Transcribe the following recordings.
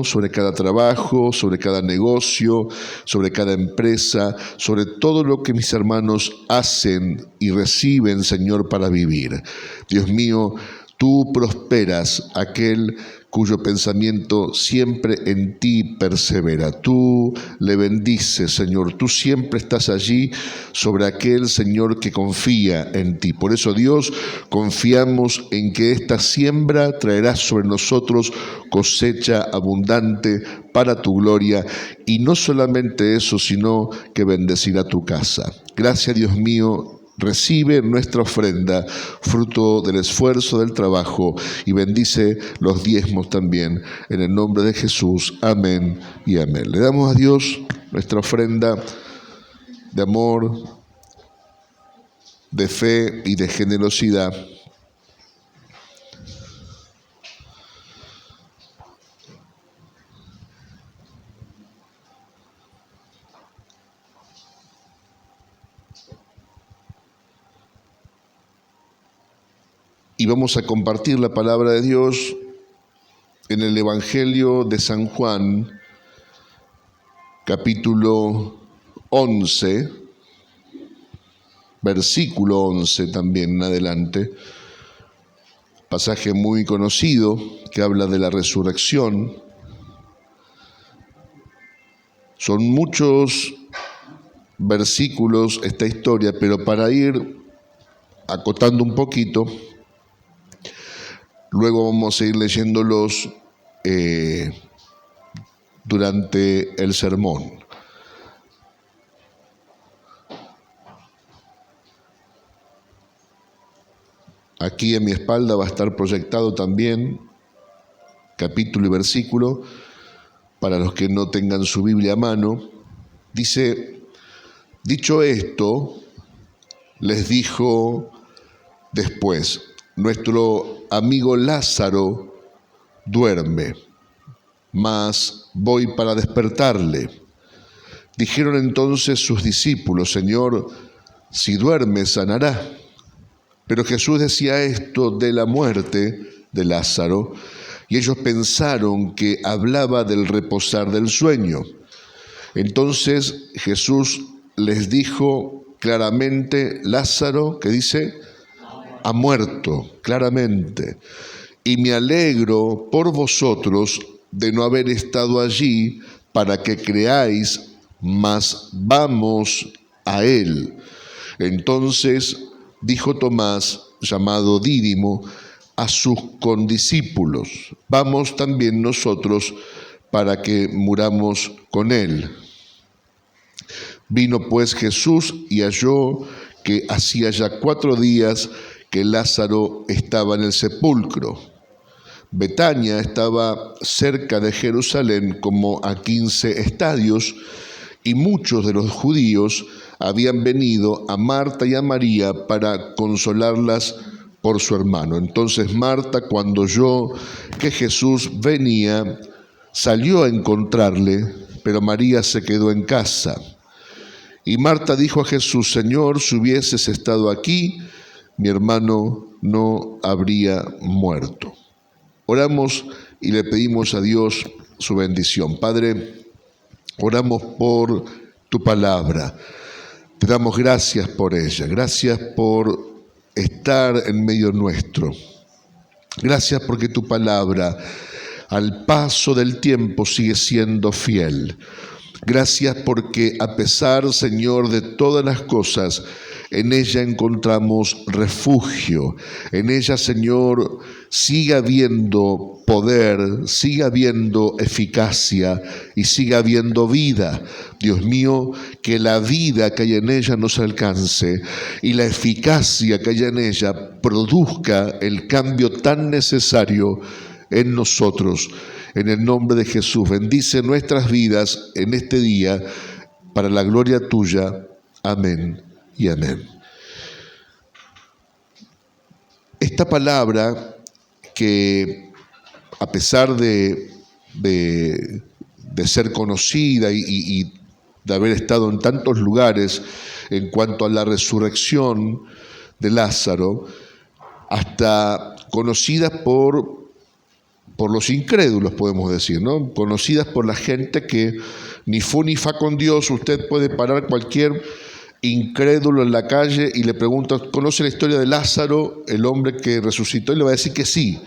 sobre cada trabajo, sobre cada negocio, sobre cada empresa, sobre todo lo que mis hermanos hacen y reciben, Señor, para vivir. Dios mío, tú prosperas aquel cuyo pensamiento siempre en ti persevera. Tú le bendices, Señor. Tú siempre estás allí sobre aquel, Señor, que confía en ti. Por eso, Dios, confiamos en que esta siembra traerá sobre nosotros cosecha abundante para tu gloria. Y no solamente eso, sino que bendecirá tu casa. Gracias, Dios mío. Recibe nuestra ofrenda, fruto del esfuerzo del trabajo, y bendice los diezmos también, en el nombre de Jesús. Amén y amén. Le damos a Dios nuestra ofrenda de amor, de fe y de generosidad. Y vamos a compartir la palabra de Dios en el Evangelio de San Juan, capítulo 11, versículo 11 también en adelante. Pasaje muy conocido que habla de la resurrección. Son muchos versículos esta historia, pero para ir acotando un poquito, luego vamos a ir leyéndolos durante el sermón. Aquí en mi espalda va a estar proyectado también capítulo y versículo para los que no tengan su Biblia a mano. Dice: dicho esto, les dijo después: nuestro amigo Lázaro duerme, mas voy para despertarle. Dijeron entonces sus discípulos: Señor, si duerme, sanará. Pero Jesús decía esto de la muerte de Lázaro, y ellos pensaron que hablaba del reposar del sueño. Entonces Jesús les dijo claramente: Lázaro, ¿qué dice? Ha muerto, claramente. Y me alegro por vosotros de no haber estado allí para que creáis, mas vamos a él. Entonces dijo Tomás, llamado Dídimo, a sus condiscípulos: vamos también nosotros para que muramos con él. Vino pues Jesús y halló que hacía ya 4 días que Lázaro estaba en el sepulcro. Betania estaba cerca de Jerusalén como a 15 estadios, y muchos de los judíos habían venido a Marta y a María para consolarlas por su hermano. Entonces Marta, cuando oyó que Jesús venía, salió a encontrarle, pero María se quedó en casa. Y Marta dijo a Jesús: Señor, si hubieses estado aquí, mi hermano no habría muerto. Oramos y le pedimos a Dios su bendición. Padre, oramos por tu palabra. Te damos gracias por ella. Gracias por estar en medio nuestro. Gracias porque tu palabra, al paso del tiempo, sigue siendo fiel. Gracias porque a pesar, Señor, de todas las cosas, en ella encontramos refugio. En ella, Señor, sigue habiendo poder, sigue habiendo eficacia y sigue habiendo vida. Dios mío, que la vida que hay en ella nos alcance y la eficacia que hay en ella produzca el cambio tan necesario en nosotros. En el nombre de Jesús, bendice nuestras vidas en este día para la gloria tuya. Amén y amén. Esta palabra que, a pesar de ser conocida y de haber estado en tantos lugares en cuanto a la resurrección de Lázaro, hasta conocida por por los incrédulos, podemos decir, ¿no? Conocidas por la gente que ni fu ni fa con Dios. Usted puede parar cualquier incrédulo en la calle y le pregunta, ¿conoce la historia de Lázaro, el hombre que resucitó? Y le va a decir que sí.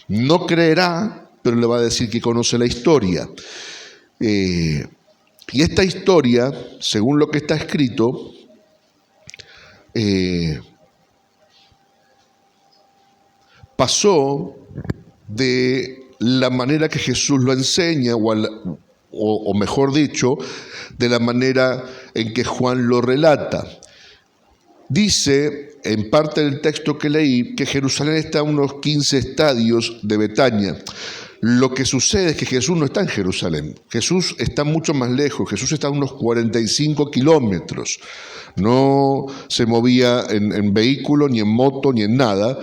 No creerá, pero le va a decir que conoce la historia. Y esta historia, según lo que está escrito, pasó de la manera que Jesús lo enseña, o mejor dicho, de la manera en que Juan lo relata. Dice, en parte del texto que leí, que Jerusalén está a unos 15 estadios de Betania. Lo que sucede es que Jesús no está en Jerusalén. Jesús está mucho más lejos. Jesús está a unos 45 kilómetros. No se movía en vehículo, ni en moto, ni en nada.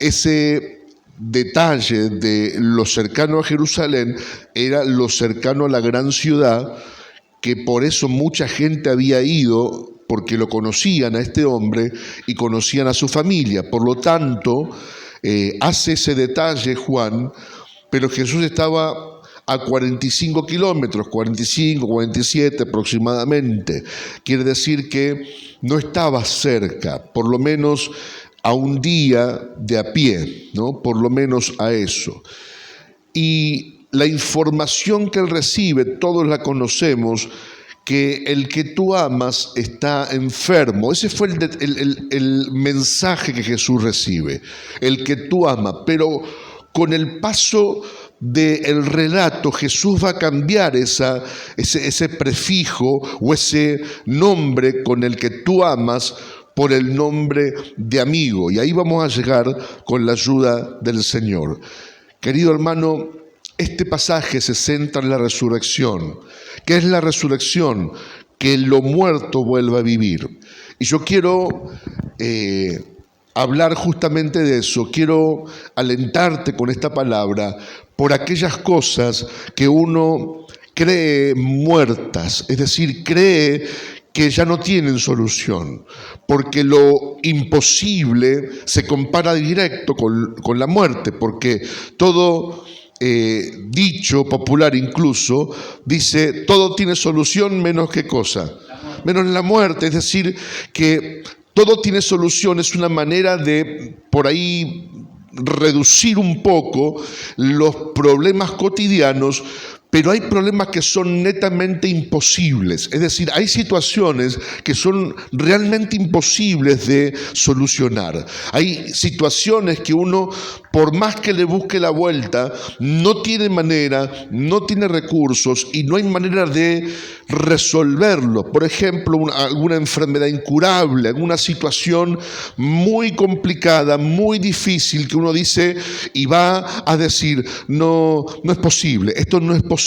Ese detalle de lo cercano a Jerusalén era lo cercano a la gran ciudad, que por eso mucha gente había ido, porque lo conocían a este hombre y conocían a su familia. Por lo tanto, hace ese detalle Juan, pero Jesús estaba a 45 kilómetros, 45, 47 aproximadamente. Quiere decir que no estaba cerca, por lo menos a un día de a pie, ¿no? Por lo menos a eso. Y la información que él recibe, todos la conocemos, que el que tú amas está enfermo. Ese fue el mensaje que Jesús recibe, el que tú amas. Pero con el paso del relato, Jesús va a cambiar ese prefijo o ese nombre con el que tú amas por el nombre de amigo. Y ahí vamos a llegar con la ayuda del Señor. Querido hermano, este pasaje se centra en la resurrección. ¿Qué es la resurrección? Que lo muerto vuelva a vivir. Y yo quiero hablar justamente de eso. Quiero alentarte con esta palabra por aquellas cosas que uno cree muertas, es decir, cree que ya no tienen solución, porque lo imposible se compara directo con la muerte, porque todo dicho popular incluso dice, todo tiene solución menos ¿qué cosa? Menos la muerte. Es decir, que todo tiene solución. Es una manera de por ahí reducir un poco los problemas cotidianos, pero hay problemas que son netamente imposibles. Es decir, hay situaciones que son realmente imposibles de solucionar. Hay situaciones que uno, por más que le busque la vuelta, no tiene manera, no tiene recursos y no hay manera de resolverlo. Por ejemplo, alguna enfermedad incurable, alguna situación muy complicada, muy difícil, que uno dice y va a decir, no es posible, esto no es posible.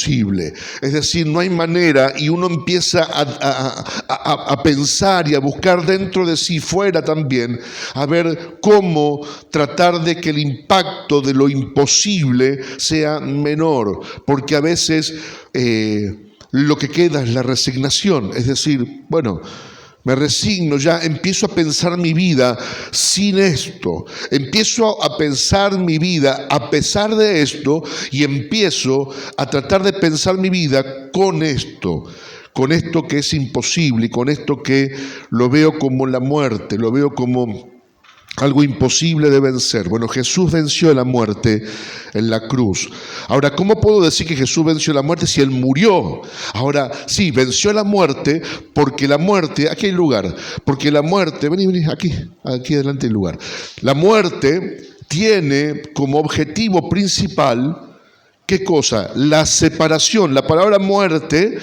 Es decir, no hay manera, y uno empieza a pensar y a buscar dentro de sí, fuera también, a ver cómo tratar de que el impacto de lo imposible sea menor, porque a veces lo que queda es la resignación. Es decir, bueno, me resigno, ya empiezo a pensar mi vida sin esto, empiezo a pensar mi vida a pesar de esto y empiezo a tratar de pensar mi vida con esto que es imposible y con esto que lo veo como la muerte, lo veo como algo imposible de vencer. Bueno, Jesús venció la muerte en la cruz. Ahora, ¿cómo puedo decir que Jesús venció la muerte si Él murió? Ahora, sí, venció la muerte porque la muerte, aquí hay lugar, porque la muerte, vení, aquí adelante hay lugar. La muerte tiene como objetivo principal, ¿qué cosa? La separación. La palabra muerte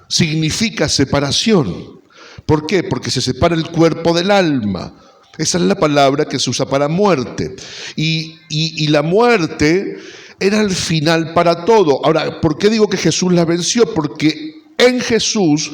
significa separación. ¿Por qué? Porque se separa el cuerpo del alma. Esa es la palabra que se usa para muerte. Y la muerte era el final para todo. Ahora, ¿por qué digo que Jesús la venció? Porque en Jesús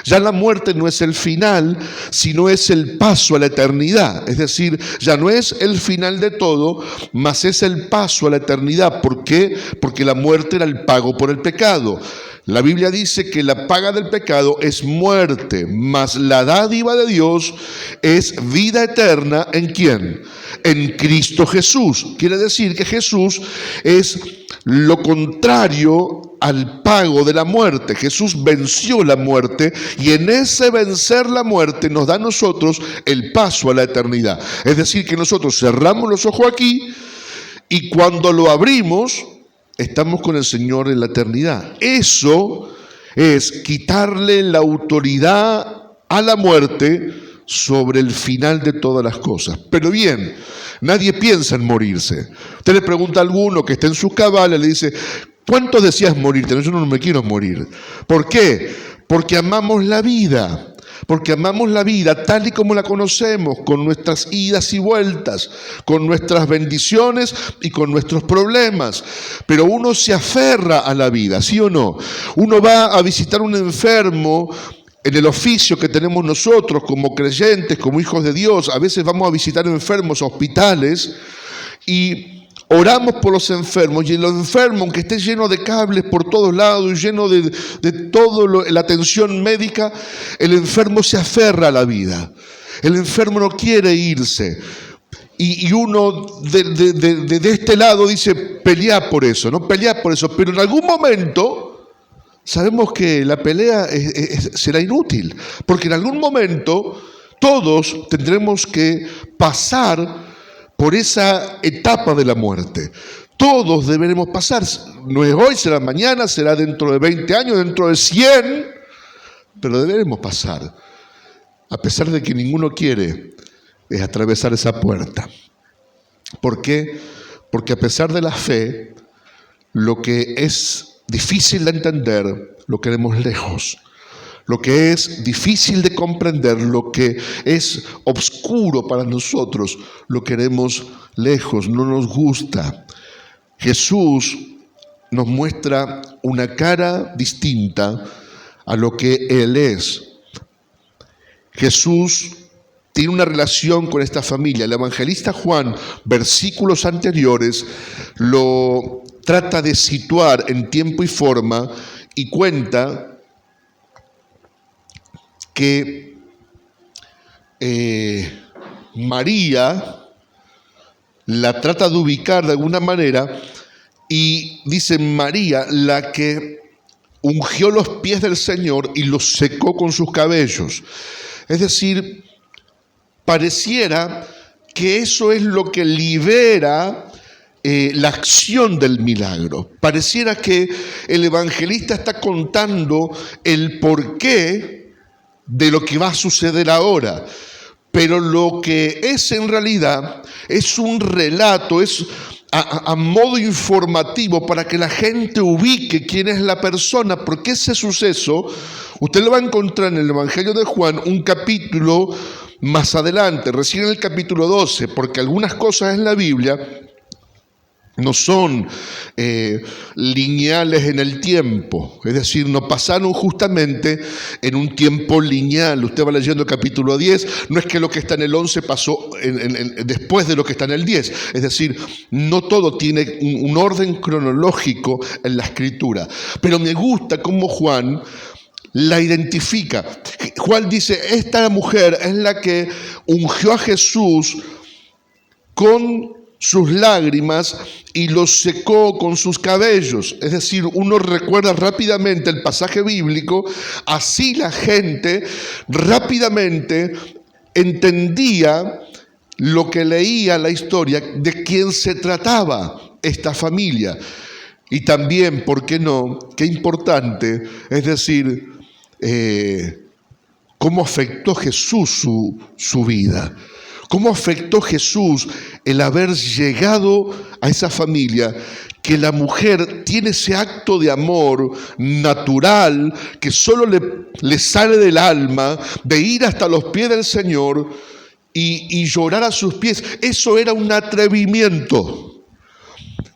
ya la muerte no es el final, sino es el paso a la eternidad. Es decir, ya no es el final de todo, mas es el paso a la eternidad. ¿Por qué? Porque la muerte era el pago por el pecado. La Biblia dice que la paga del pecado es muerte, mas la dádiva de Dios es vida eterna. ¿En quién? En Cristo Jesús. Quiere decir que Jesús es lo contrario al pago de la muerte. Jesús venció la muerte y en ese vencer la muerte nos da a nosotros el paso a la eternidad. Es decir, que nosotros cerramos los ojos aquí y cuando lo abrimos, estamos con el Señor en la eternidad. Eso es quitarle la autoridad a la muerte sobre el final de todas las cosas. Pero bien, nadie piensa en morirse. Usted le pregunta a alguno que está en sus cabales, le dice, ¿cuánto deseas morirte? No, yo no me quiero morir. ¿Por qué? Porque amamos la vida. Porque amamos la vida tal y como la conocemos, con nuestras idas y vueltas, con nuestras bendiciones y con nuestros problemas. Pero uno se aferra a la vida, ¿sí o no? Uno va a visitar a un enfermo en el oficio que tenemos nosotros como creyentes, como hijos de Dios. A veces vamos a visitar enfermos a hospitales y oramos por los enfermos, y el enfermo, aunque esté lleno de cables por todos lados y lleno de toda la atención médica, el enfermo se aferra a la vida. El enfermo no quiere irse. Y uno de este lado dice, pelea por eso, no pelea por eso, pero en algún momento sabemos que la pelea será inútil, porque en algún momento todos tendremos que pasar por esa etapa de la muerte. Todos deberemos pasar. No es hoy, será mañana, será dentro de 20 años, dentro de 100, pero deberemos pasar. A pesar de que ninguno quiere atravesar esa puerta. ¿Por qué? Porque a pesar de la fe, lo que es difícil de entender, lo queremos lejos. Lo que es difícil de comprender, lo que es oscuro para nosotros, lo queremos lejos, no nos gusta. Jesús nos muestra una cara distinta a lo que Él es. Jesús tiene una relación con esta familia. El evangelista Juan, versículos anteriores, lo trata de situar en tiempo y forma y cuenta que María la trata de ubicar de alguna manera y dice María, la que ungió los pies del Señor y los secó con sus cabellos. Es decir, pareciera que eso es lo que libera la acción del milagro. Pareciera que el evangelista está contando el porqué de lo que va a suceder ahora, pero lo que es en realidad es un relato, es a modo informativo para que la gente ubique quién es la persona, porque ese suceso usted lo va a encontrar en el Evangelio de Juan, un capítulo más adelante, recién en el capítulo 12, porque algunas cosas en la Biblia no son lineales en el tiempo, es decir, no pasaron justamente en un tiempo lineal. Usted va leyendo el capítulo 10, no es que lo que está en el 11 pasó después de lo que está en el 10, es decir, no todo tiene un orden cronológico en la escritura, pero me gusta cómo Juan la identifica. Juan dice, esta mujer es la que ungió a Jesús con sus lágrimas y los secó con sus cabellos. Es decir, uno recuerda rápidamente el pasaje bíblico, así la gente rápidamente entendía lo que leía la historia, de quién se trataba esta familia. Y también, ¿por qué no? Qué importante, es decir, cómo afectó Jesús su vida. ¿Cómo afectó Jesús el haber llegado a esa familia? Que la mujer tiene ese acto de amor natural que solo le sale del alma, de ir hasta los pies del Señor y llorar a sus pies. Eso era un atrevimiento.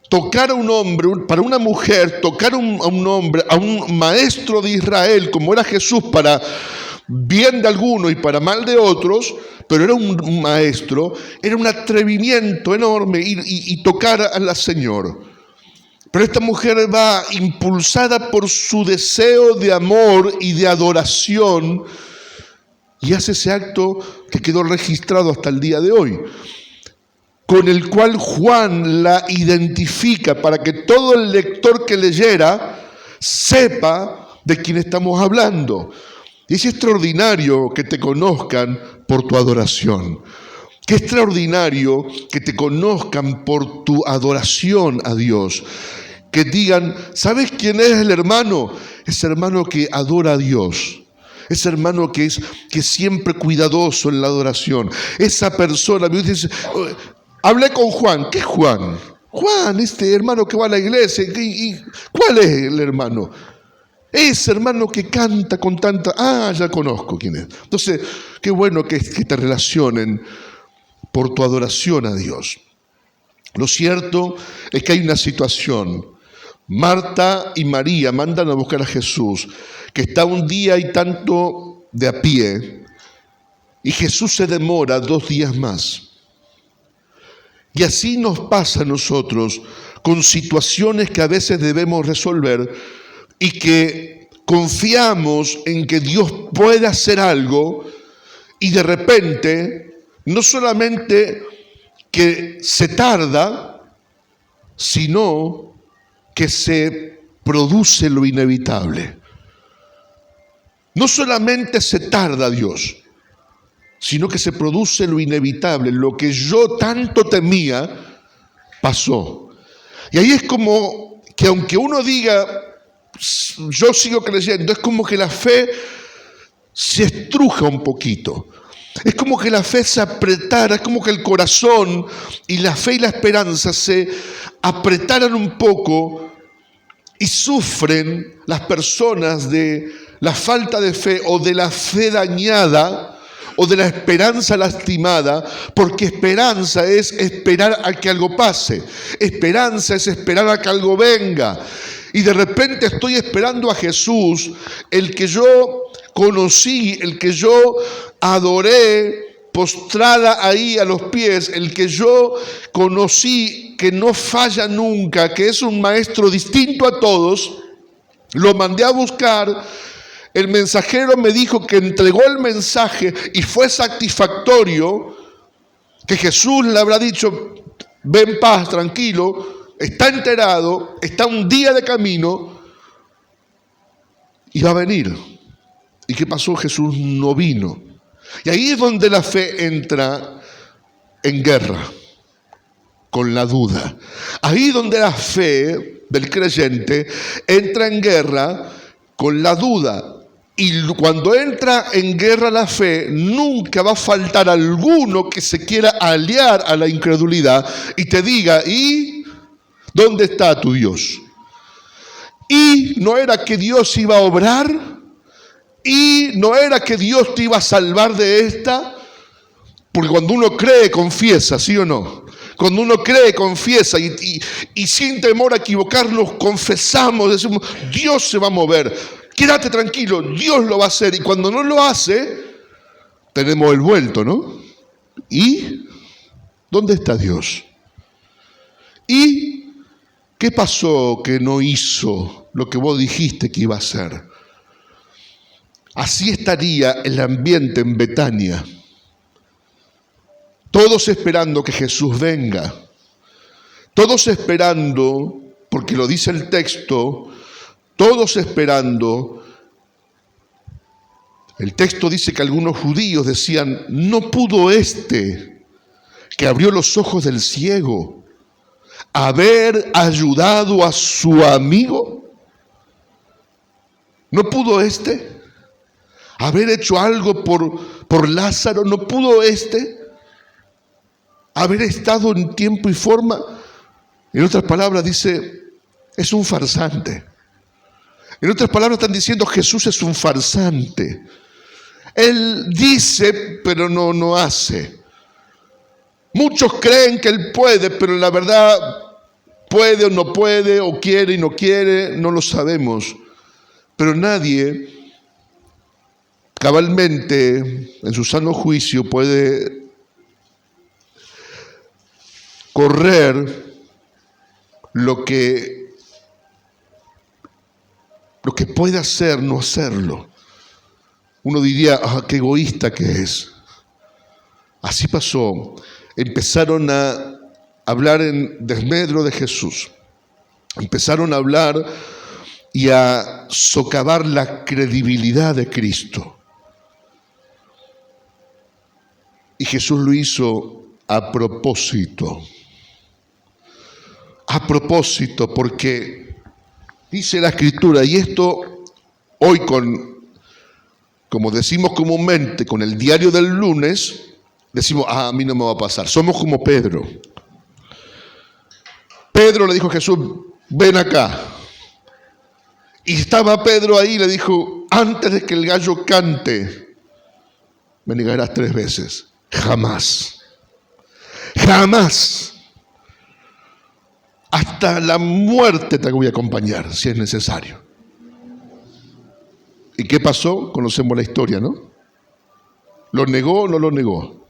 Tocar a un hombre, para una mujer, tocar a un hombre, a un maestro de Israel como era Jesús, para bien de algunos y para mal de otros, pero era un maestro, era un atrevimiento enorme y tocar al Señor. Pero esta mujer va impulsada por su deseo de amor y de adoración y hace ese acto que quedó registrado hasta el día de hoy, con el cual Juan la identifica para que todo el lector que leyera sepa de quién estamos hablando. Y es extraordinario que te conozcan por tu adoración. Qué extraordinario que te conozcan por tu adoración a Dios. Que digan, ¿sabes quién es el hermano? Ese hermano que adora a Dios. Ese hermano que es siempre cuidadoso en la adoración. Esa persona, me dice, hablé con Juan. ¿Qué es Juan? Juan, este hermano que va a la iglesia. ¿Y cuál es el hermano? Ese hermano que canta con tanta... ya conozco quién es. Entonces, qué bueno que te relacionen por tu adoración a Dios. Lo cierto es que hay una situación. Marta y María mandan a buscar a Jesús, que está un día y tanto de a pie, y Jesús se demora 2 días más. Y así nos pasa a nosotros con situaciones que a veces debemos resolver y que confiamos en que Dios puede hacer algo y de repente no solamente que se tarda, sino que se produce lo inevitable. No solamente se tarda Dios, sino que se produce lo inevitable. Lo que yo tanto temía, pasó. Y ahí es como que aunque uno diga, yo sigo creyendo, es como que la fe se estruja un poquito. Es como que la fe se apretara, es como que el corazón y la fe y la esperanza se apretaran un poco y sufren las personas de la falta de fe o de la fe dañada o de la esperanza lastimada, porque esperanza es esperar a que algo pase, esperanza es esperar a que algo venga. Y de repente estoy esperando a Jesús, el que yo conocí, el que yo adoré, postrada ahí a los pies, el que yo conocí, que no falla nunca, que es un maestro distinto a todos, lo mandé a buscar. El mensajero me dijo que entregó el mensaje y fue satisfactorio, que Jesús le habrá dicho, ve en paz, tranquilo, está enterado, está un día de camino y va a venir. ¿Y qué pasó? Jesús no vino. Y ahí es donde la fe entra en guerra con la duda. Ahí es donde la fe del creyente entra en guerra con la duda. Y cuando entra en guerra la fe, nunca va a faltar alguno que se quiera aliar a la incredulidad y te diga, ¿y dónde está tu Dios? ¿Y no era que Dios iba a obrar? ¿Y no era que Dios te iba a salvar de esta? Porque cuando uno cree, confiesa, ¿sí o no? Cuando uno cree, confiesa y sin temor a equivocarnos, confesamos, decimos, Dios se va a mover. Quédate tranquilo, Dios lo va a hacer. Y cuando no lo hace, tenemos el vuelto, ¿no? ¿Y dónde está Dios? ¿Y qué pasó que no hizo lo que vos dijiste que iba a hacer? Así estaría el ambiente en Betania. Todos esperando que Jesús venga. Todos esperando, porque lo dice el texto, todos esperando. El texto dice que algunos judíos decían, ¿no pudo este que abrió los ojos del ciego haber ayudado a su amigo? ¿No pudo este haber hecho algo por Lázaro? ¿No pudo este haber estado en tiempo y forma? En otras palabras dice, es un farsante. En otras palabras están diciendo, Jesús es un farsante. Él dice, pero no hace. Muchos creen que Él puede, pero la verdad puede o no puede, o quiere y no quiere, no lo sabemos. Pero nadie cabalmente, en su sano juicio, puede correr lo que lo que puede hacer, no hacerlo. Uno diría, qué egoísta que es. Así pasó. Empezaron a hablar en desmedro de Jesús. Empezaron a hablar y a socavar la credibilidad de Cristo. Y Jesús lo hizo a propósito. A propósito, porque dice la Escritura, y esto hoy como decimos comúnmente, con el diario del lunes, decimos, a mí no me va a pasar. Somos como Pedro. Pedro le dijo a Jesús, ven acá. Y estaba Pedro ahí y le dijo, antes de que el gallo cante, me negarás 3 veces. Jamás. Jamás. Hasta la muerte te voy a acompañar, si es necesario. ¿Y qué pasó? Conocemos la historia, ¿no? ¿Lo negó o no lo negó?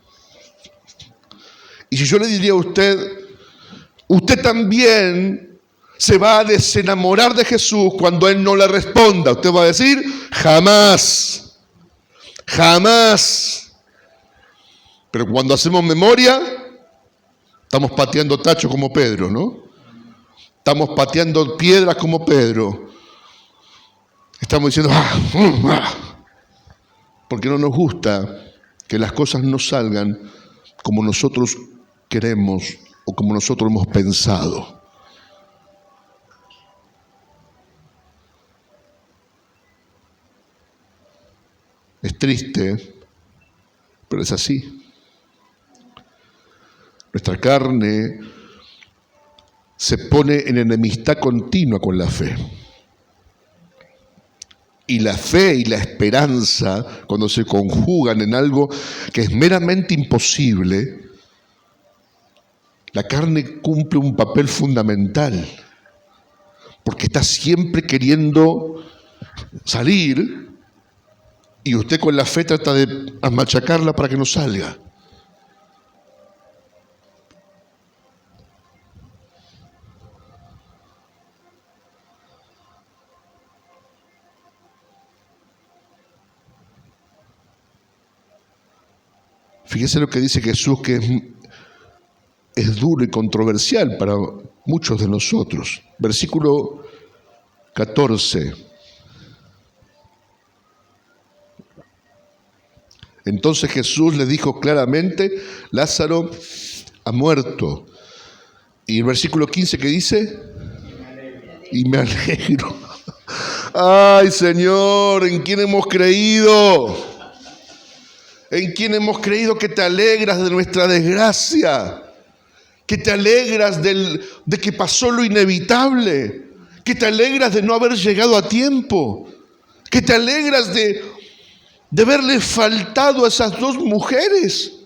Y si yo le diría a usted, usted también se va a desenamorar de Jesús cuando Él no le responda. Usted va a decir, jamás, jamás. Pero cuando hacemos memoria, estamos pateando tachos como Pedro, ¿no? Estamos pateando piedras como Pedro. Estamos diciendo, porque no nos gusta que las cosas no salgan como nosotros queremos o como nosotros hemos pensado. Es triste, pero es así. Nuestra carne se pone en enemistad continua con la fe. Y la fe y la esperanza, cuando se conjugan en algo que es meramente imposible, la carne cumple un papel fundamental, porque está siempre queriendo salir y usted con la fe trata de machacarla para que no salga. Fíjese lo que dice Jesús, que es duro y controversial para muchos de nosotros. Versículo 14. Entonces Jesús le dijo claramente, Lázaro ha muerto. Y el versículo 15 que dice, y me alegro. Ay, Señor, ¿en quién hemos creído? ¿En quién hemos creído que te alegras de nuestra desgracia? Que te alegras de que pasó lo inevitable, que te alegras de no haber llegado a tiempo, que te alegras de haberle faltado a esas 2 mujeres.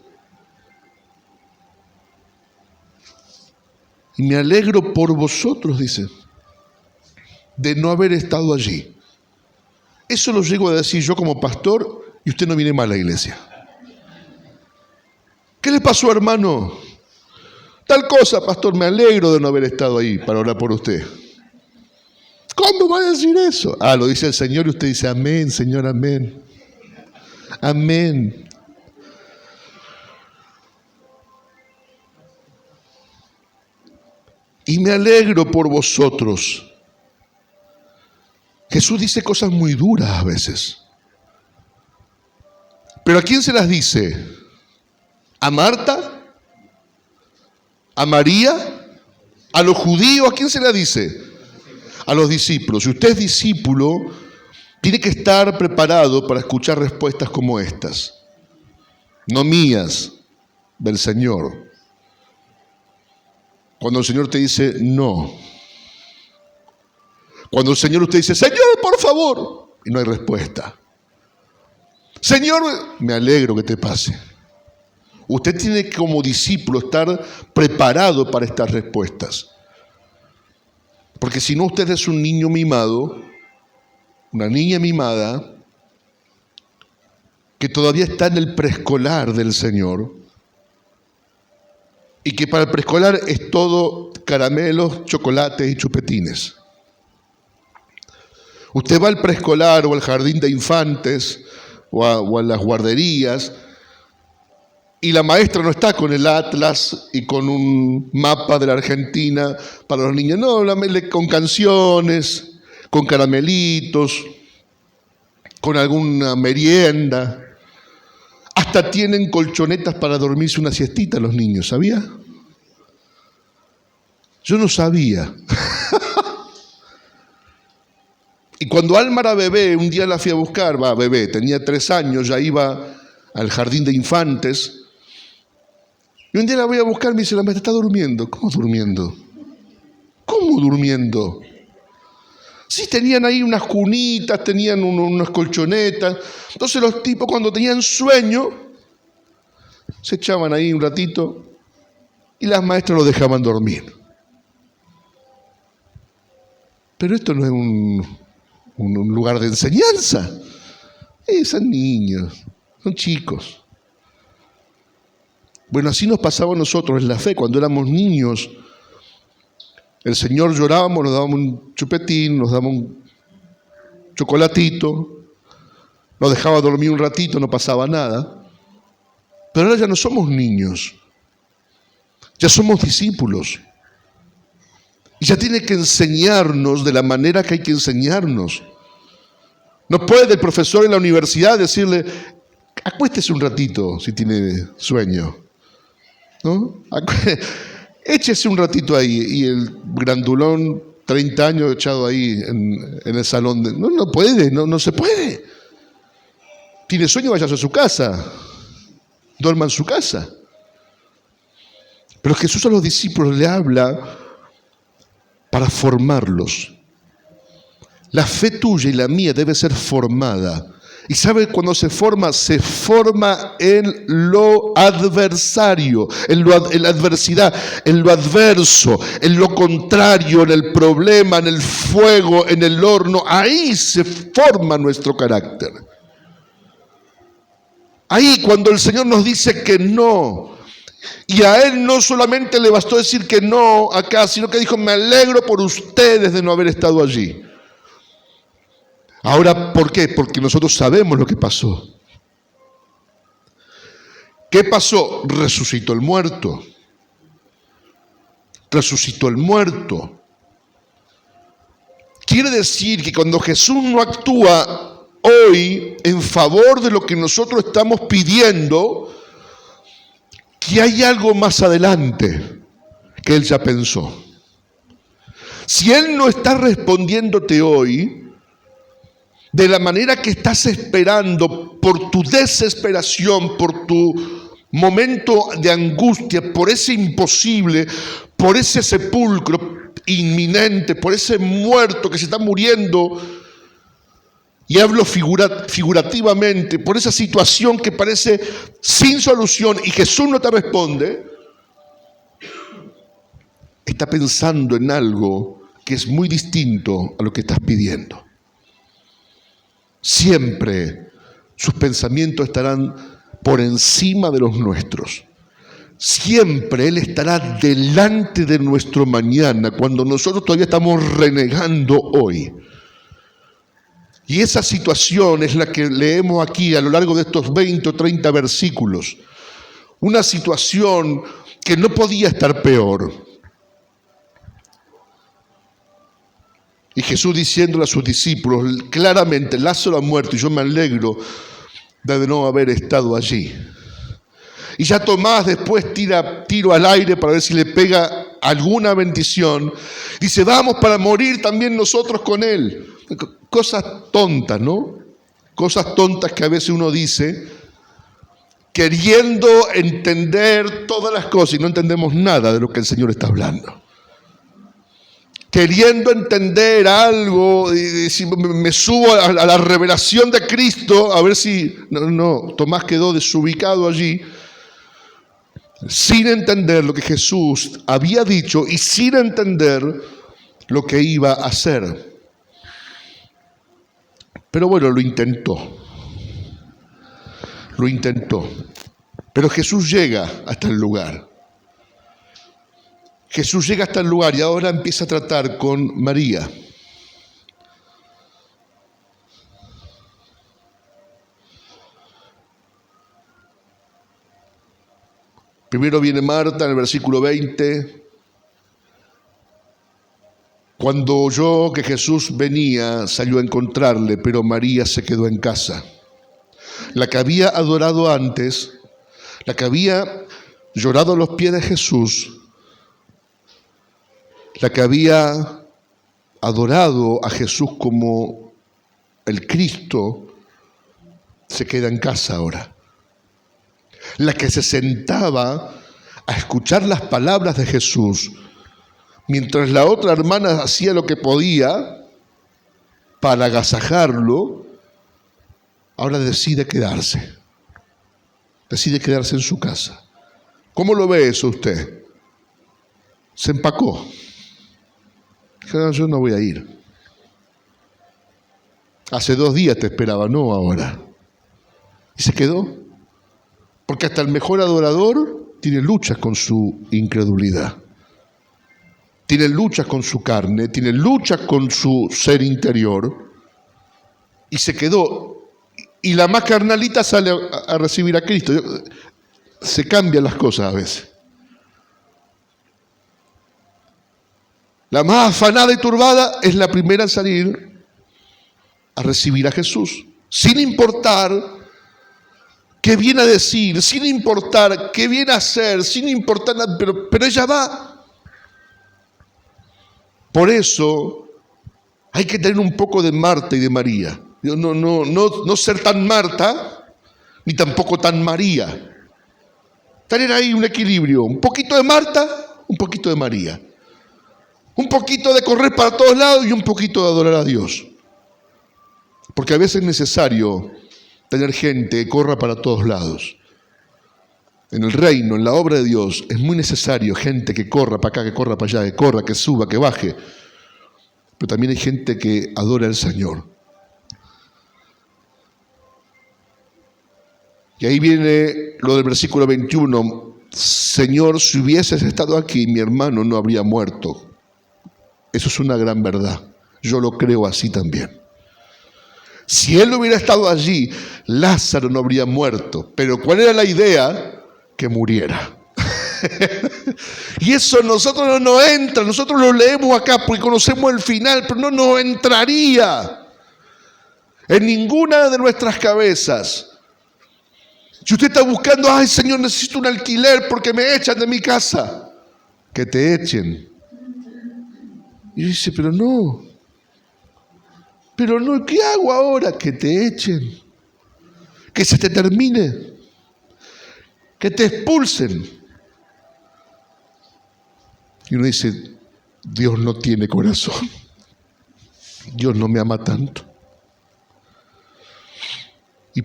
Y me alegro por vosotros, dice, de no haber estado allí. Eso lo llego a decir yo como pastor y usted no viene más a la iglesia. ¿Qué le pasó, hermano? Tal cosa, pastor, me alegro de no haber estado ahí para orar por usted. ¿Cómo va a decir eso? Lo dice el Señor y usted dice, amén, Señor, amén. Amén. Y me alegro por vosotros. Jesús dice cosas muy duras a veces. ¿Pero a quién se las dice? ¿A Marta? ¿A María? ¿A los judíos? ¿A quién se las dice? A los discípulos. Si usted es discípulo, tiene que estar preparado para escuchar respuestas como estas. No mías, del Señor. Cuando el Señor te dice no. Cuando el Señor usted dice, Señor, por favor, y no hay respuesta. Señor, me alegro que te pase. Usted tiene que, como discípulo, estar preparado para estas respuestas. Porque si no, usted es un niño mimado, una niña mimada, que todavía está en el preescolar del Señor, y que para el preescolar es todo caramelos, chocolates y chupetines. Usted va al preescolar o al jardín de infantes o a las guarderías y la maestra no está con el atlas y con un mapa de la Argentina para los niños. No, con canciones, con caramelitos, con alguna merienda. Hasta tienen colchonetas para dormirse una siestita los niños, ¿sabía? Yo no sabía. Y cuando Alma era bebé, un día la fui a buscar, bebé, tenía 3 años, ya iba al jardín de infantes. Y un día la voy a buscar, me dice, la maestra está durmiendo. ¿Cómo durmiendo? ¿Cómo durmiendo? Sí, tenían ahí unas cunitas, tenían unas colchonetas. Entonces los tipos cuando tenían sueño, se echaban ahí un ratito y las maestras los dejaban dormir. Pero esto no es un lugar de enseñanza. Son niños, son chicos. Bueno, así nos pasaba a nosotros en la fe. Cuando éramos niños, el Señor llorábamos, nos daba un chupetín, nos daba un chocolatito, nos dejaba dormir un ratito, no pasaba nada. Pero ahora ya no somos niños, ya somos discípulos. Y ya tiene que enseñarnos de la manera que hay que enseñarnos. No puede el profesor en la universidad decirle, acuéstese un ratito si tiene sueño, ¿no? Échese un ratito ahí, y el grandulón, 30 años echado ahí en el salón. No puede, no se puede. Tiene sueño, vaya a su casa, duerma en su casa. Pero Jesús a los discípulos le habla para formarlos. La fe tuya y la mía debe ser formada. ¿Y sabe cuando se forma? Se forma en lo adversario, en la adversidad, en lo adverso, en lo contrario, en el problema, en el fuego, en el horno. Ahí se forma nuestro carácter. Ahí cuando el Señor nos dice que no, y a Él no solamente le bastó decir que no acá, sino que dijo, me alegro por ustedes de no haber estado allí. Ahora, ¿por qué? Porque nosotros sabemos lo que pasó. ¿Qué pasó? Resucitó el muerto. Resucitó el muerto. Quiere decir que cuando Jesús no actúa hoy en favor de lo que nosotros estamos pidiendo, que hay algo más adelante que Él ya pensó. Si Él no está respondiéndote hoy de la manera que estás esperando, por tu desesperación, por tu momento de angustia, por ese imposible, por ese sepulcro inminente, por ese muerto que se está muriendo, y hablo figurativamente, por esa situación que parece sin solución y Jesús no te responde, está pensando en algo que es muy distinto a lo que estás pidiendo. Siempre sus pensamientos estarán por encima de los nuestros. Siempre Él estará delante de nuestro mañana, cuando nosotros todavía estamos renegando hoy. Y esa situación es la que leemos aquí a lo largo de estos 20 o 30 versículos. Una situación que no podía estar peor. Y Jesús diciéndole a sus discípulos claramente, Lázaro ha muerto y yo me alegro de no haber estado allí. Y ya Tomás después tira tiro al aire para ver si le pega alguna bendición. Dice, vamos para morir también nosotros con él. Cosas tontas, ¿no? Cosas tontas que a veces uno dice, queriendo entender todas las cosas y no entendemos nada de lo que el Señor está hablando. Queriendo entender algo, y si me subo a la revelación de Cristo, a ver si... No, Tomás quedó desubicado allí, sin entender lo que Jesús había dicho y sin entender lo que iba a hacer. Pero bueno, lo intentó. Pero Jesús llega hasta el lugar. Jesús llega hasta el lugar y ahora empieza a tratar con María. Primero viene Marta en el versículo 20. Cuando oyó que Jesús venía, salió a encontrarle, pero María se quedó en casa. La que había adorado antes, la que había llorado a los pies de Jesús, la que había adorado a Jesús como el Cristo, se queda en casa ahora. La que se sentaba a escuchar las palabras de Jesús, mientras la otra hermana hacía lo que podía para agasajarlo, ahora decide quedarse en su casa. ¿Cómo lo ve eso usted? Se empacó. Dijo, no, yo no voy a ir. Hace 2 días te esperaba, no ahora. Y se quedó. Porque hasta el mejor adorador tiene luchas con su incredulidad. Tiene luchas con su carne, tiene luchas con su ser interior. Y se quedó. Y la más carnalita sale a recibir a Cristo. Se cambian las cosas a veces. La más afanada y turbada es la primera en salir a recibir a Jesús, sin importar qué viene a decir, sin importar qué viene a hacer, sin importar nada, pero ella va. Por eso hay que tener un poco de Marta y de María. No ser tan Marta, ni tampoco tan María. Tener ahí un equilibrio, un poquito de Marta, un poquito de María. Un poquito de correr para todos lados y un poquito de adorar a Dios. Porque a veces es necesario tener gente que corra para todos lados. En el reino, en la obra de Dios, es muy necesario gente que corra para acá, que corra para allá, que corra, que suba, que baje. Pero también hay gente que adora al Señor. Y ahí viene lo del versículo 21. Señor, si hubieses estado aquí, mi hermano no habría muerto. Eso es una gran verdad. Yo lo creo así también. Si él hubiera estado allí, Lázaro no habría muerto. Pero ¿cuál era la idea? Que muriera. Y eso a nosotros no nos entra. Nosotros lo leemos acá porque conocemos el final, pero no nos entraría en ninguna de nuestras cabezas. Si usted está buscando, ay Señor, necesito un alquiler porque me echan de mi casa, que te echen. Y dice, pero no, ¿qué hago ahora? Que te echen, que se te termine, que te expulsen. Y uno dice, Dios no tiene corazón, Dios no me ama tanto. Y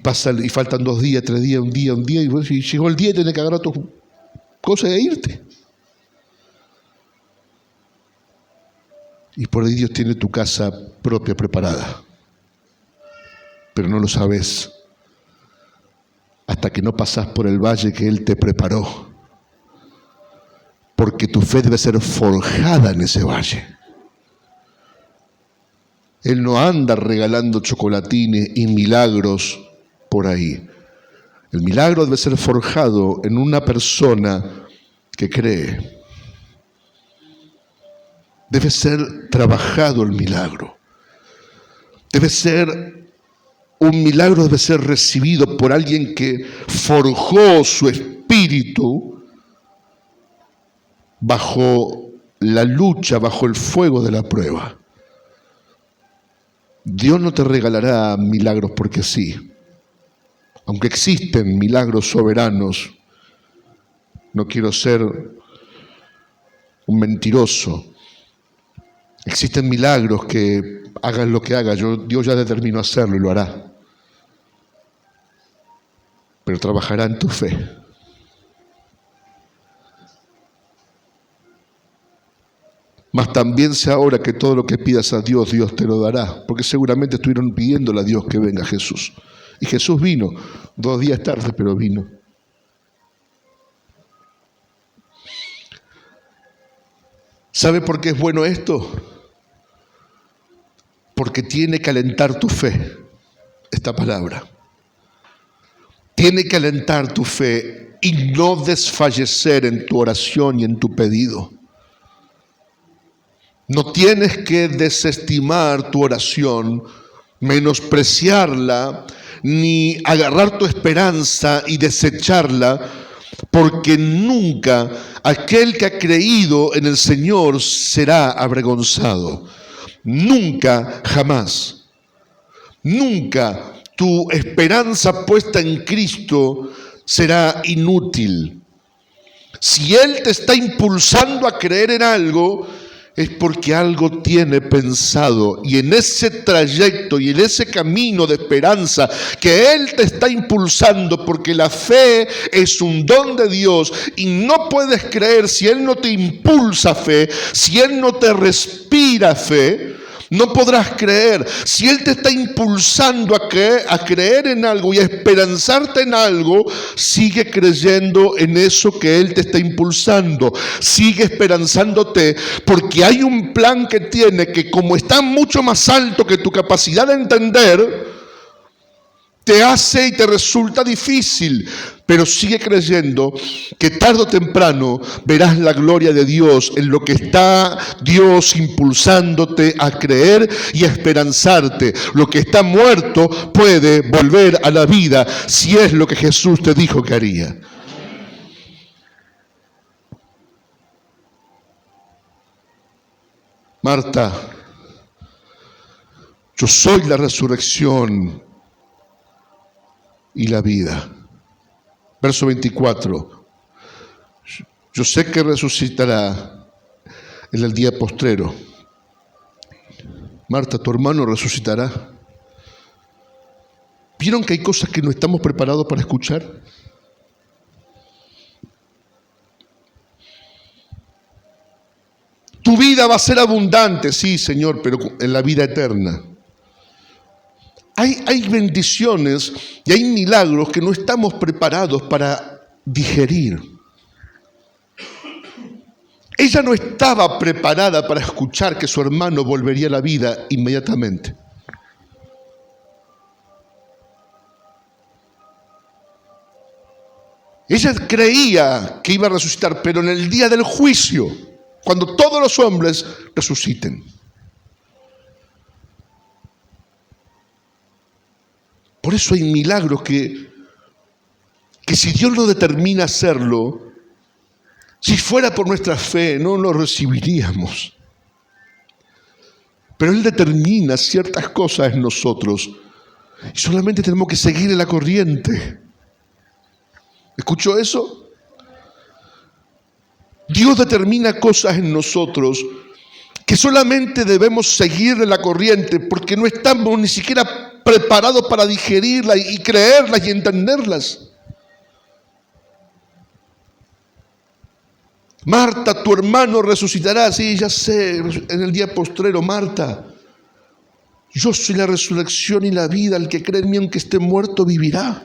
faltan 2 días, 3 días, un día, y llegó el día y tenés que agarrar tus cosas e irte. Y por ahí Dios tiene tu casa propia preparada. Pero no lo sabes hasta que no pasás por el valle que Él te preparó. Porque tu fe debe ser forjada en ese valle. Él no anda regalando chocolatines y milagros por ahí. El milagro debe ser forjado en una persona que cree. Debe ser trabajado el milagro. Un milagro debe ser recibido por alguien que forjó su espíritu bajo la lucha, bajo el fuego de la prueba. Dios no te regalará milagros porque sí. Aunque existen milagros soberanos, no quiero ser un mentiroso. Existen milagros que hagas lo que hagas, Dios ya determinó hacerlo y lo hará. Pero trabajará en tu fe. Mas también sé ahora que todo lo que pidas a Dios, Dios te lo dará. Porque seguramente estuvieron pidiéndole a Dios que venga Jesús. Y Jesús vino, 2 días tarde, pero vino. ¿Sabe por qué es bueno esto? Porque tiene que alentar tu fe, esta palabra. Tiene que alentar tu fe y no desfallecer en tu oración y en tu pedido. No tienes que desestimar tu oración, menospreciarla, ni agarrar tu esperanza y desecharla, porque nunca aquel que ha creído en el Señor será avergonzado. Nunca, jamás. Nunca tu esperanza puesta en Cristo será inútil. Si Él te está impulsando a creer en algo, es porque algo tiene pensado, y en ese trayecto y en ese camino de esperanza que Él te está impulsando, porque la fe es un don de Dios y no puedes creer si Él no te impulsa fe, si Él no te respira fe. No podrás creer. Si Él te está impulsando a creer en algo y a esperanzarte en algo, sigue creyendo en eso que Él te está impulsando. Sigue esperanzándote, porque hay un plan que tiene que, como está mucho más alto que tu capacidad de entender, te hace y te resulta difícil, pero sigue creyendo que tarde o temprano verás la gloria de Dios en lo que está Dios impulsándote a creer y a esperanzarte. Lo que está muerto puede volver a la vida si es lo que Jesús te dijo que haría. Marta, yo soy la resurrección y la vida. Verso 24. Yo sé que resucitará en el día postrero. Marta, tu hermano resucitará. ¿Vieron que hay cosas que no estamos preparados para escuchar? Tu vida va a ser abundante, sí, Señor, pero en la vida eterna. Hay bendiciones y hay milagros que no estamos preparados para digerir. Ella no estaba preparada para escuchar que su hermano volvería a la vida inmediatamente. Ella creía que iba a resucitar, pero en el día del juicio, cuando todos los hombres resuciten. Por eso hay milagros que si Dios no determina hacerlo, si fuera por nuestra fe, no lo recibiríamos. Pero Él determina ciertas cosas en nosotros y solamente tenemos que seguir la corriente. ¿Escuchó eso? Dios determina cosas en nosotros que solamente debemos seguir la corriente porque no estamos ni siquiera preparados para digerirlas y creerlas y entenderlas. Marta, tu hermano resucitará. Sí, ya sé, en el día postrero. Marta, yo soy la resurrección y la vida. El que cree en mí, aunque esté muerto, vivirá.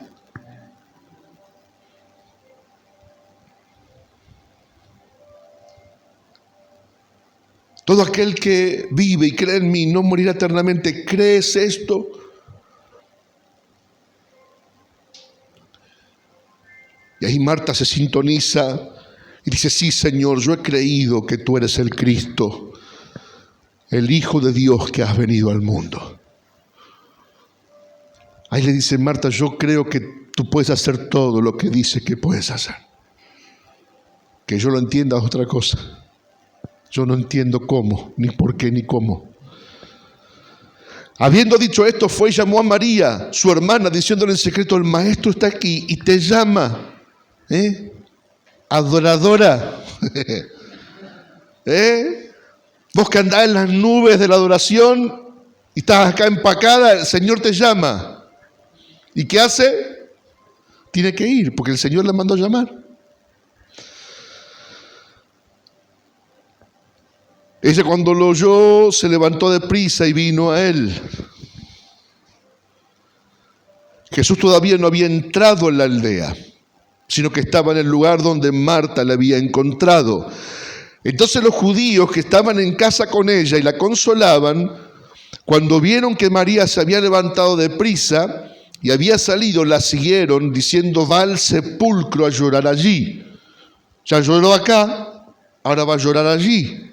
Todo aquel que vive y cree en mí no morirá eternamente. ¿Crees esto? Y ahí Marta se sintoniza y dice, sí, Señor, yo he creído que tú eres el Cristo, el Hijo de Dios que has venido al mundo. Ahí le dice, Marta, yo creo que tú puedes hacer todo lo que dices que puedes hacer. Que yo lo entienda es otra cosa. Yo no entiendo cómo, ni por qué, ni cómo. Habiendo dicho esto, fue y llamó a María, su hermana, diciéndole en secreto, el Maestro está aquí y te llama. Adoradora. Vos que andás en las nubes de la adoración y estás acá empacada, el Señor te llama. ¿Y qué hace? Tiene que ir, porque el Señor la mandó a llamar. Ella cuando lo oyó se levantó deprisa y vino a él. Jesús todavía no había entrado en la aldea, sino que estaba en el lugar donde Marta la había encontrado. Entonces los judíos que estaban en casa con ella y la consolaban, cuando vieron que María se había levantado deprisa, y había salido, la siguieron diciendo: va al sepulcro a llorar allí. Ya lloró acá, ahora va a llorar allí.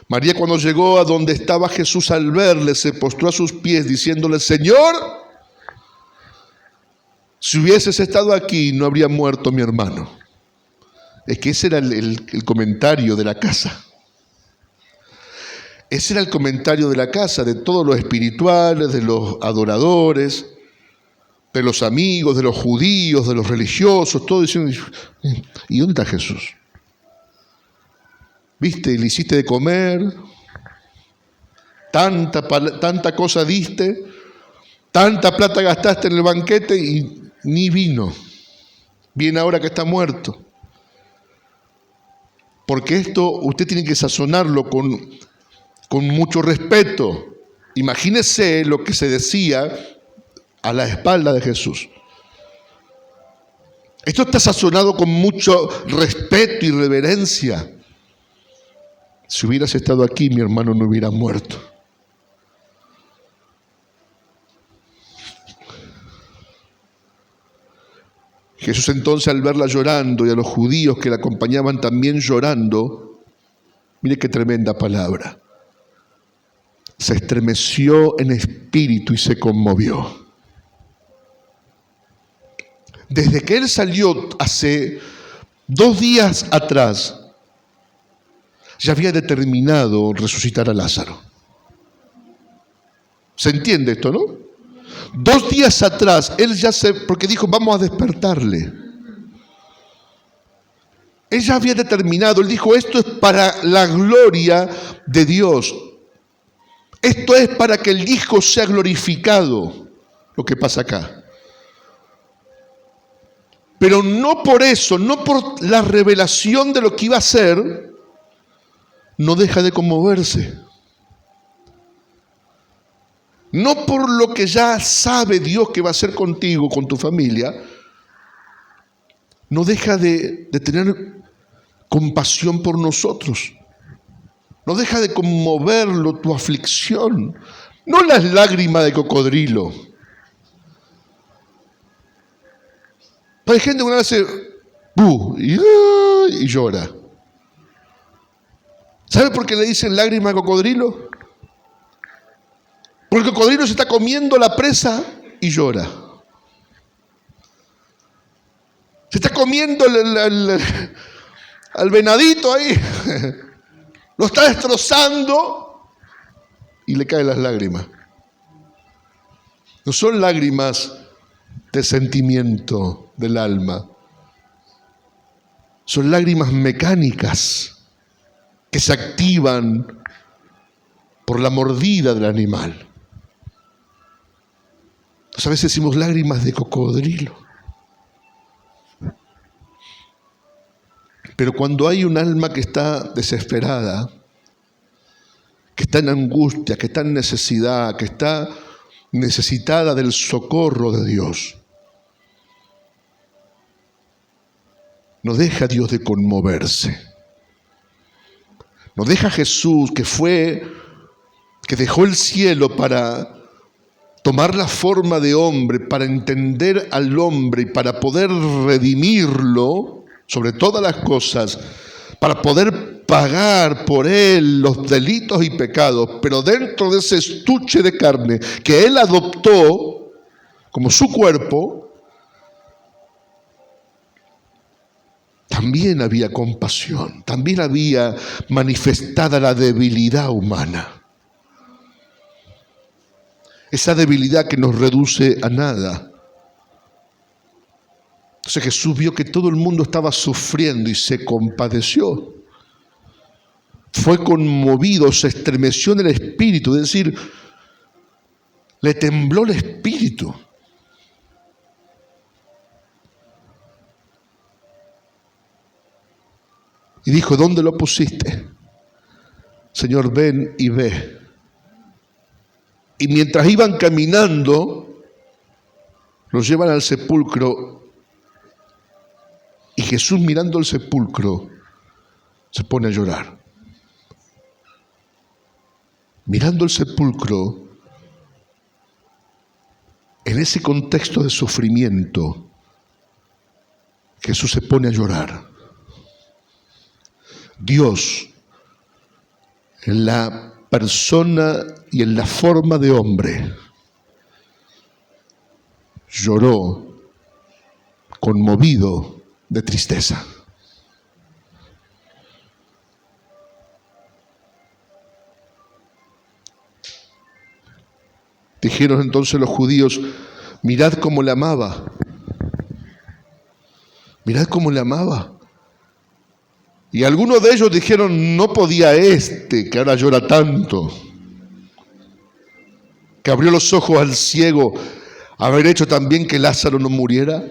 María, cuando llegó a donde estaba Jesús, al verle, se postró a sus pies diciéndole: Señor, si hubieses estado aquí, no habría muerto mi hermano. Es que ese era el comentario de la casa. Ese era el comentario de la casa, de todos los espirituales, de los adoradores, de los amigos, de los judíos, de los religiosos, todos diciendo: ¿y dónde está Jesús? ¿Viste? Le hiciste de comer, tanta cosa diste, tanta plata gastaste en el banquete y ni vino. Viene ahora que está muerto. Porque esto usted tiene que sazonarlo con mucho respeto. Imagínese lo que se decía a la espalda de Jesús. Esto está sazonado con mucho respeto y reverencia. Si hubieras estado aquí, mi hermano no hubiera muerto. Jesús entonces, al verla llorando y a los judíos que la acompañaban también llorando, mire qué tremenda palabra, se estremeció en espíritu y se conmovió. Desde que él salió hace 2 días atrás, ya había determinado resucitar a Lázaro. ¿Se entiende esto, no? 2 días atrás, él porque dijo: vamos a despertarle. Él ya había determinado, él dijo: esto es para la gloria de Dios. Esto es para que el Hijo sea glorificado, lo que pasa acá. Pero no por eso, no por la revelación de lo que iba a ser, no deja de conmoverse. No por lo que ya sabe Dios que va a hacer contigo, con tu familia, no deja de tener compasión por nosotros. No deja de conmoverlo tu aflicción, no las lágrimas de cocodrilo. Hay gente que hace y llora. ¿Sabe por qué le dicen lágrima de cocodrilo? Porque el cocodrilo se está comiendo la presa y llora. Se está comiendo al venadito ahí. Lo está destrozando y le caen las lágrimas. No son lágrimas de sentimiento del alma. Son lágrimas mecánicas que se activan por la mordida del animal. Entonces a veces decimos lágrimas de cocodrilo. Pero cuando hay un alma que está desesperada, que está en angustia, que está en necesidad, que está necesitada del socorro de Dios, no deja Dios de conmoverse. No deja Jesús, que dejó el cielo para tomar la forma de hombre, para entender al hombre y para poder redimirlo sobre todas las cosas, para poder pagar por él los delitos y pecados, pero dentro de ese estuche de carne que él adoptó como su cuerpo, también había compasión, también había manifestada la debilidad humana. Esa debilidad que nos reduce a nada. Entonces Jesús vio que todo el mundo estaba sufriendo y se compadeció. Fue conmovido, se estremeció en el espíritu, es decir, le tembló el espíritu. Y dijo: ¿dónde lo pusiste? Señor, ven y ve. Y mientras iban caminando, los llevan al sepulcro. Y Jesús, mirando el sepulcro, se pone a llorar. Mirando el sepulcro, En ese contexto de sufrimiento, Jesús se pone a llorar. Dios, en la persona y en la forma de hombre, lloró conmovido de tristeza. Dijeron entonces los judíos: mirad cómo le amaba. Mirad cómo le amaba. Y algunos de ellos dijeron: no podía que ahora llora tanto, que abrió los ojos al ciego, haber hecho también que Lázaro no muriera.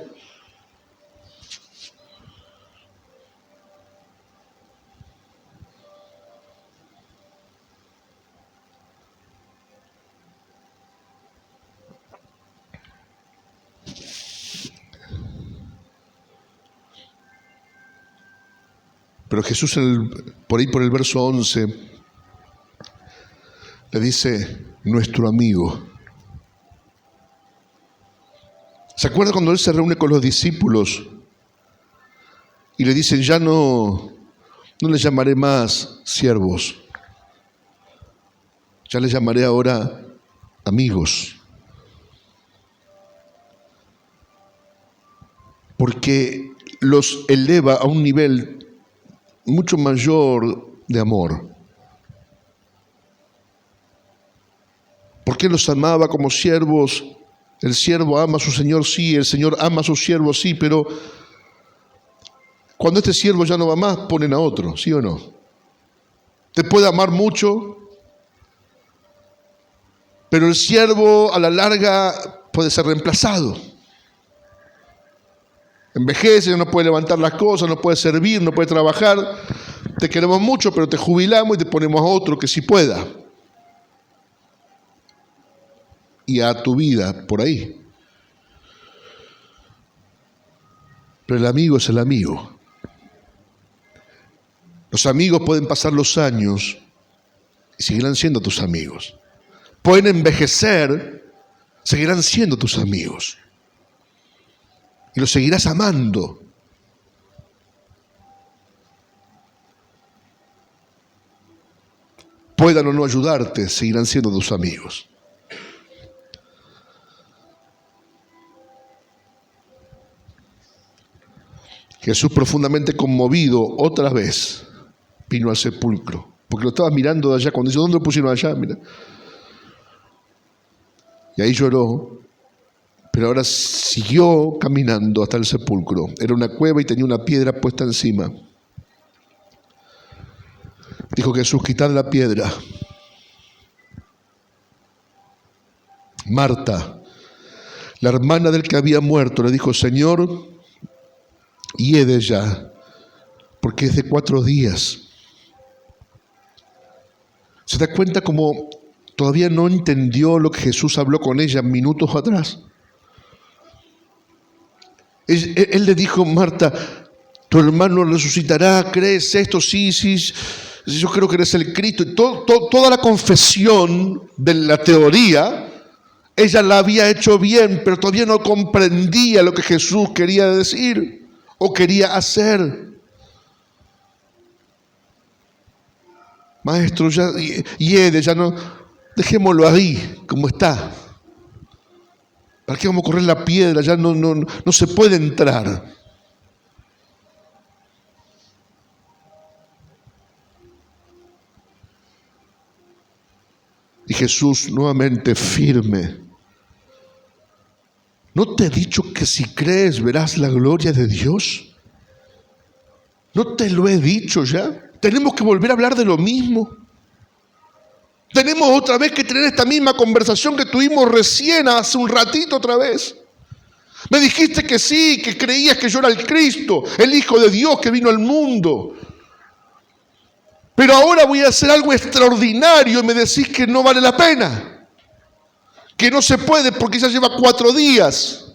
Pero Jesús, por el verso 11, le dice: nuestro amigo. ¿Se acuerda cuando Él se reúne con los discípulos y le dicen: ya no les llamaré más siervos, ya les llamaré ahora amigos? Porque los eleva a un nivel mucho mayor de amor. Porque los amaba como siervos. El siervo ama a su señor, sí. El señor ama a su siervo, sí. Pero cuando este siervo ya no va más, ponen a otro, ¿sí o no? Te puede amar mucho, pero el siervo a la larga puede ser reemplazado. Envejece, no puede levantar las cosas, no puede servir, no puede trabajar. Te queremos mucho, pero te jubilamos y te ponemos a otro que sí pueda. Y a tu vida por ahí. Pero el amigo es el amigo. Los amigos pueden pasar los años y seguirán siendo tus amigos. Pueden envejecer, seguirán siendo tus amigos. Y los seguirás amando. Puedan o no ayudarte, seguirán siendo tus amigos. Jesús, profundamente conmovido, otra vez vino al sepulcro. Porque lo estaba mirando de allá. Cuando dice: ¿dónde lo pusieron allá? Mira. Y ahí lloró. Pero ahora siguió caminando hasta el sepulcro. Era una cueva y tenía una piedra puesta encima. Dijo Jesús: quitad la piedra. Marta, la hermana del que había muerto, le dijo: Señor, hiede ya, porque es de 4 días. ¿Se da cuenta cómo todavía no entendió lo que Jesús habló con ella minutos atrás? Él le dijo: Marta, tu hermano resucitará, ¿crees esto? Sí, yo creo que eres el Cristo. Y toda la confesión de la teoría, ella la había hecho bien, pero todavía no comprendía lo que Jesús quería decir o quería hacer. Maestro, ya hiede, ya no, dejémoslo ahí, como está. ¿Para qué vamos a correr la piedra? Ya no se puede entrar. Y Jesús, nuevamente firme: ¿no te he dicho que si crees verás la gloria de Dios? ¿No te lo he dicho ya? Tenemos que volver a hablar de lo mismo. Tenemos otra vez que tener esta misma conversación que tuvimos recién, hace un ratito otra vez. Me dijiste que sí, que creías que yo era el Cristo, el Hijo de Dios que vino al mundo. Pero ahora voy a hacer algo extraordinario y me decís que no vale la pena. Que no se puede porque ya lleva 4 días.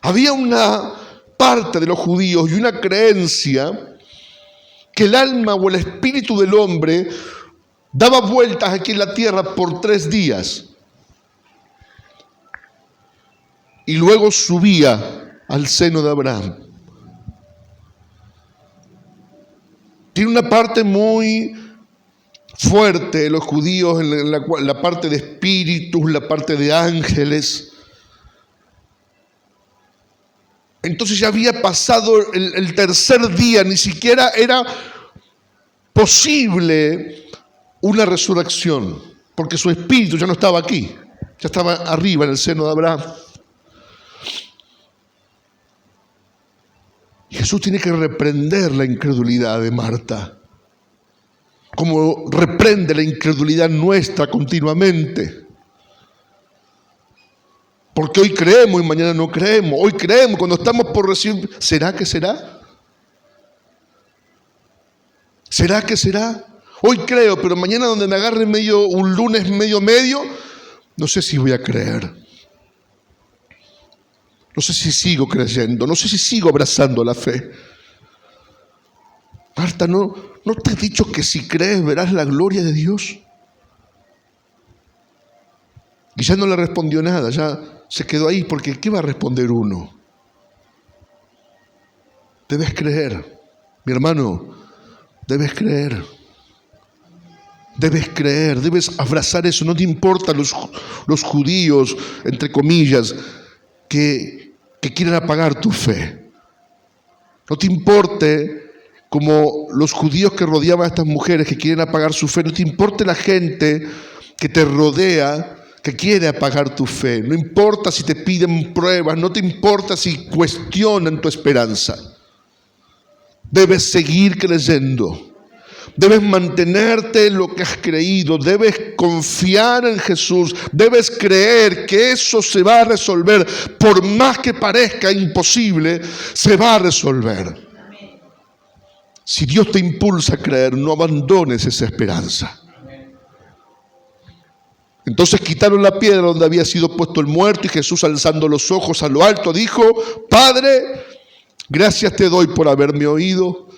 Había una parte de los judíos y una creencia que el alma o el espíritu del hombre daba vueltas aquí en la tierra por 3 días. y luego subía al seno de Abraham. Tiene una parte muy fuerte de los judíos, en la parte de espíritus, la parte de ángeles. Entonces ya había pasado el tercer día, ni siquiera era posible una resurrección, porque su espíritu ya no estaba aquí, ya estaba arriba en el seno de Abraham. Jesús tiene que reprender la incredulidad de Marta, como reprende la incredulidad nuestra continuamente. Porque hoy creemos y mañana no creemos. Hoy creemos cuando estamos por recibir. ¿Será que será? ¿Será que será? Hoy creo, pero mañana donde me agarre un lunes medio, no sé si voy a creer. No sé si sigo creyendo, no sé si sigo abrazando la fe. Marta, ¿no te he dicho que si crees verás la gloria de Dios? Y ya no le respondió nada, ya se quedó ahí, porque ¿qué va a responder uno? Debes creer, mi hermano, debes creer. Debes creer, debes abrazar eso. No te importan los judíos, entre comillas, que quieren apagar tu fe. No te importe como los judíos que rodeaban a estas mujeres que quieren apagar su fe. No te importe la gente que te rodea que quiere apagar tu fe. No importa si te piden pruebas, no te importa si cuestionan tu esperanza. Debes seguir creyendo. Debes mantenerte en lo que has creído, debes confiar en Jesús, debes creer que eso se va a resolver, por más que parezca imposible, se va a resolver. Si Dios te impulsa a creer, no abandones esa esperanza. Entonces quitaron la piedra donde había sido puesto el muerto y Jesús, alzando los ojos a lo alto, dijo: Padre, gracias te doy por haberme oído.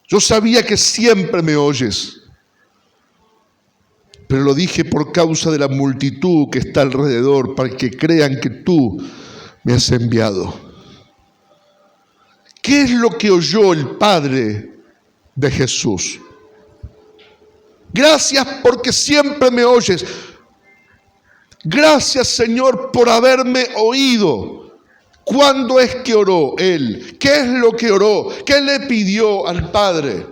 Yo sabía que siempre me oyes, pero lo dije por causa de la multitud que está alrededor, para que crean que tú me has enviado. ¿Qué es lo que oyó el Padre de Jesús? Gracias porque siempre me oyes. Gracias, Señor, por haberme oído. ¿Cuándo es que oró él? ¿Qué es lo que oró? ¿Qué le pidió al Padre?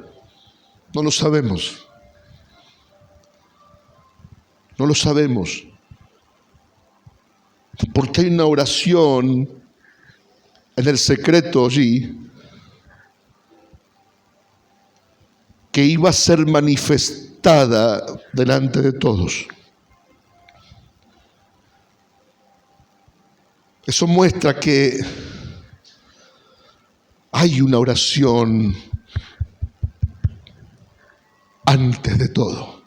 No lo sabemos. No lo sabemos. Porque hay una oración en el secreto allí que iba a ser manifestada delante de todos. Eso muestra que hay una oración antes de todo.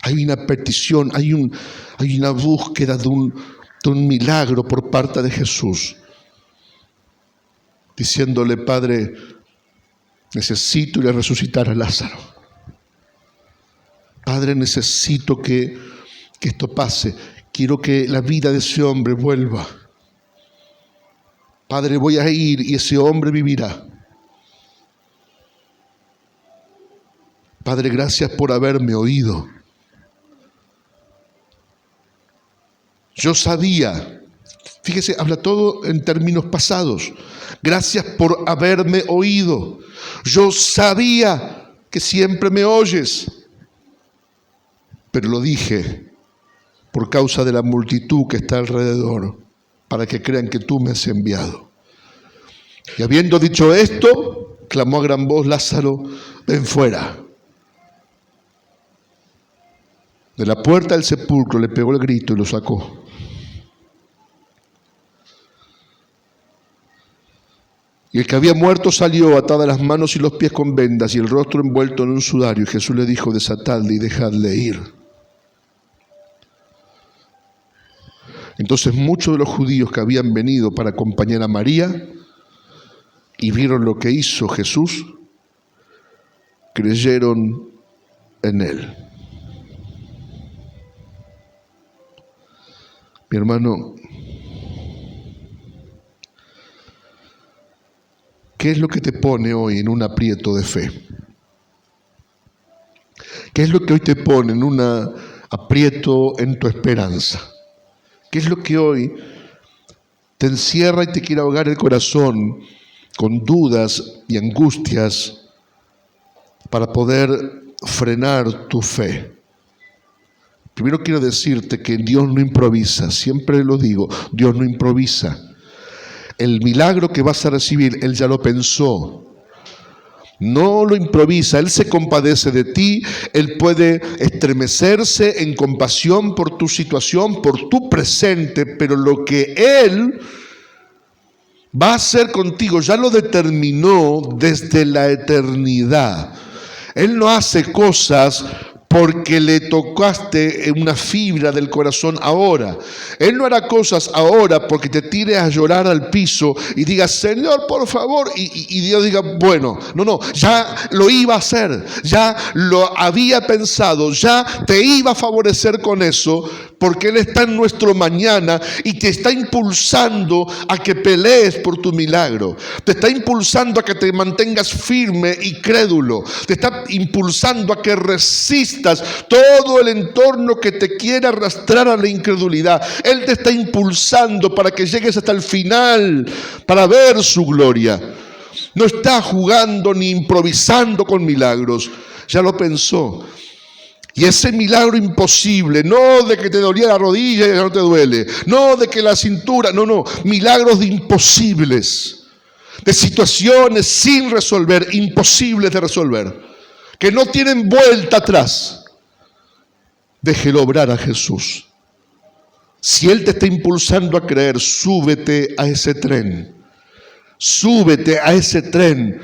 Hay una petición, hay una búsqueda de un milagro por parte de Jesús, diciéndole: Padre, necesito ir a resucitar a Lázaro. Padre, necesito que esto pase. Quiero que la vida de ese hombre vuelva. Padre, voy a ir y ese hombre vivirá. Padre, gracias por haberme oído. Yo sabía, fíjese, habla todo en términos pasados. Gracias por haberme oído. Yo sabía que siempre me oyes, pero lo dije por causa de la multitud que está alrededor, para que crean que tú me has enviado. Y habiendo dicho esto, clamó a gran voz: Lázaro, ven fuera. De la puerta del sepulcro le pegó el grito y lo sacó. Y el que había muerto salió, atada las manos y los pies con vendas y el rostro envuelto en un sudario. Y Jesús le dijo: desatadle y dejadle ir. Entonces muchos de los judíos que habían venido para acompañar a María y vieron lo que hizo Jesús, creyeron en él. Mi hermano, ¿qué es lo que te pone hoy en un aprieto de fe? ¿Qué es lo que hoy te pone en un aprieto en tu esperanza? ¿Qué es lo que hoy te encierra y te quiere ahogar el corazón con dudas y angustias para poder frenar tu fe? Primero quiero decirte que Dios no improvisa, siempre lo digo, Dios no improvisa. El milagro que vas a recibir, Él ya lo pensó. No lo improvisa, Él se compadece de ti, Él puede estremecerse en compasión por tu situación, por tu presente, pero lo que Él va a hacer contigo ya lo determinó desde la eternidad. Él no hace cosas porque le tocaste en una fibra del corazón ahora. Él no hará cosas ahora porque te tires a llorar al piso y digas, Señor, por favor, y Dios diga, bueno, no, ya lo iba a hacer, ya lo había pensado, ya te iba a favorecer con eso, porque Él está en nuestro mañana y te está impulsando a que pelees por tu milagro, te está impulsando a que te mantengas firme y crédulo, te está impulsando a que resistas todo el entorno que te quiera arrastrar a la incredulidad. Él te está impulsando para que llegues hasta el final, para ver su gloria. No está jugando ni improvisando con milagros, ya lo pensó. Y ese milagro imposible, no de que te dolía la rodilla y ya no te duele, no de que la cintura, no, milagros de imposibles, de situaciones sin resolver, imposibles de resolver, que no tienen vuelta atrás. Déjelo obrar a Jesús. Si Él te está impulsando a creer, súbete a ese tren. Súbete a ese tren,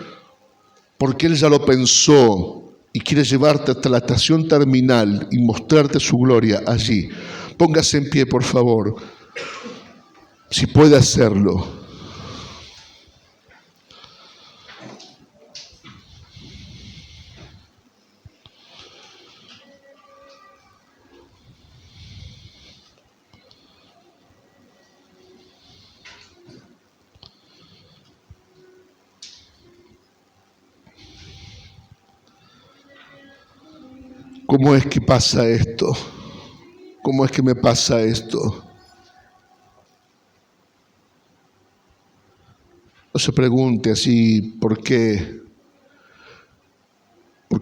porque Él ya lo pensó y quiere llevarte hasta la estación terminal y mostrarte su gloria allí. Póngase en pie, por favor, si puede hacerlo. ¿Cómo es que pasa esto? ¿Cómo es que me pasa esto? No se pregunte así, ¿por qué?